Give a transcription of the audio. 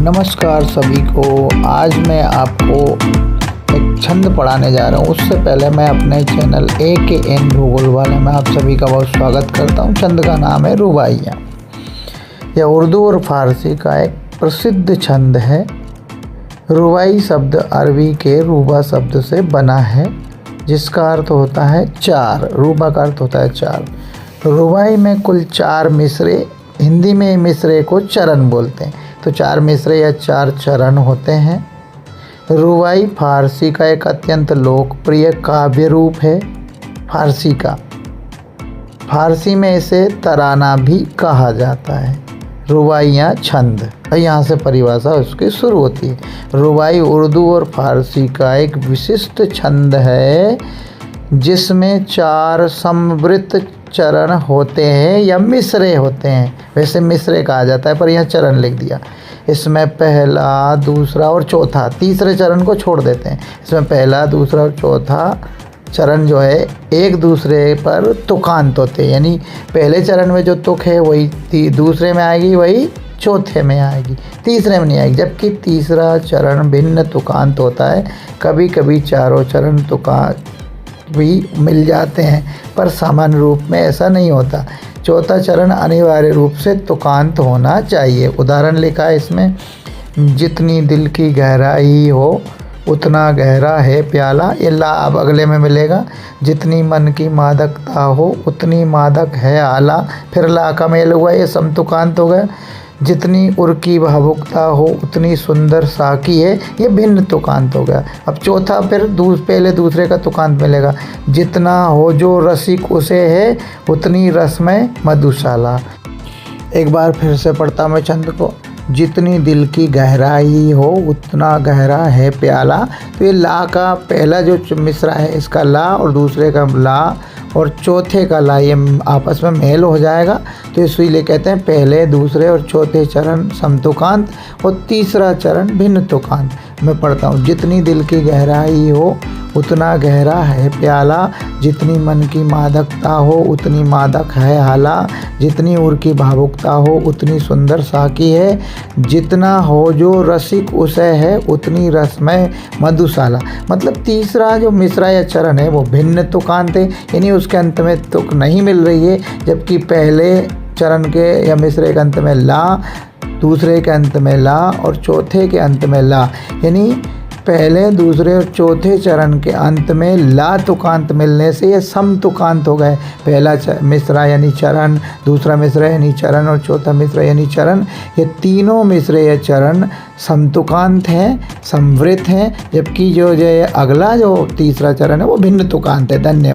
नमस्कार सभी को। आज मैं आपको एक छंद पढ़ाने जा रहा हूँ। उससे पहले मैं अपने चैनल AKN भूगोल वाले में आप सभी का बहुत स्वागत करता हूँ। छंद का नाम है रुबाइयाँ। यह उर्दू और फारसी का एक प्रसिद्ध छंद है। रुबाई शब्द अरबी के रूबा शब्द से बना है, जिसका अर्थ होता है चार। रूबा का अर्थ होता है चार। रुबाई में कुल 4 मिसरे, हिंदी में मिसरे को चरण बोलते हैं, तो 4 मिसरे या 4 चरण होते हैं। रुबाई फारसी का एक अत्यंत लोकप्रिय काव्य रूप है। फारसी का, फारसी में इसे तराना भी कहा जाता है। रुबाइयाँ छंद, यहाँ से परिभाषा उसकी शुरू होती है। रुबाई उर्दू और फारसी का एक विशिष्ट छंद है, जिसमें 4 समवृत्त चरण होते हैं या मिसरे होते हैं। वैसे मिसरे कहा जाता है, पर यहाँ चरण लिख दिया। इसमें पहला, दूसरा और चौथा, तीसरे चरण को छोड़ देते हैं। इसमें पहला, दूसरा और चौथा चरण जो है एक दूसरे पर तुकांत होते हैं, यानी पहले चरण में जो तुक है वही दूसरे में आएगी, वही चौथे में आएगी, तीसरे में नहीं आएगी। जबकि तीसरा चरण भिन्न तुकांत होता है। कभी कभी चारों चरण तुकांत भी मिल जाते हैं, पर सामान्य रूप में ऐसा नहीं होता। चौथा चरण अनिवार्य रूप से तुकांत होना चाहिए। उदाहरण लिखा है इसमें, जितनी दिल की गहराई हो उतना गहरा है प्याला। ये ला अब अगले में मिलेगा। जितनी मन की मादकता हो उतनी मादक है आला। फिर ला का मेल हुआ, ये समतुकांत हो गया। जितनी उर की भावुकता हो उतनी सुंदर साकी है, ये भिन्न तुकांत हो गया। अब चौथा फिर पहले दूसरे का तुकांत मिलेगा। जितना हो जो रसिक उसे है उतनी रसमय मधुशाला। एक बार फिर से पढ़ता मैं छंद को। जितनी दिल की गहराई हो उतना गहरा है प्याला। तो ये ला का पहला जो मिसरा है इसका ला, और दूसरे का ला, और चौथे का ला, ये आपस में मेल हो जाएगा। तो इसलिए कहते हैं पहले, दूसरे और चौथे चरण समतुकांत और तीसरा चरण भिन्न तुकांत। मैं पढ़ता हूँ। जितनी दिल की गहराई हो उतना गहरा है प्याला। जितनी मन की मादकता हो उतनी मादक है हाला। जितनी उर की भावुकता हो उतनी सुंदर साकी है। जितना हो जो रसिक उसे है उतनी रसमय मधुशाला। मतलब तीसरा जो मिसरा या चरण है वो भिन्न तुकांत है, यानी उसके अंत में तुक नहीं मिल रही है। जबकि पहले चरण के या मिसरे के अंत में ला, दूसरे के अंत में ला और चौथे के अंत में ला, यानी पहले, दूसरे और चौथे चरण के अंत में ला तुकांत मिलने से ये सम तुकांत हो गए। पहला मिसरा यानी चरण, दूसरा मिसरा यानी चरण और चौथा मिसरा यानी चरण। ये तीनों मिसरे या चरण समतुकांत हैं, समवृत्त हैं। जबकि जो अगला जो तीसरा चरण है वो भिन्न तुकांत है। धन्यवाद।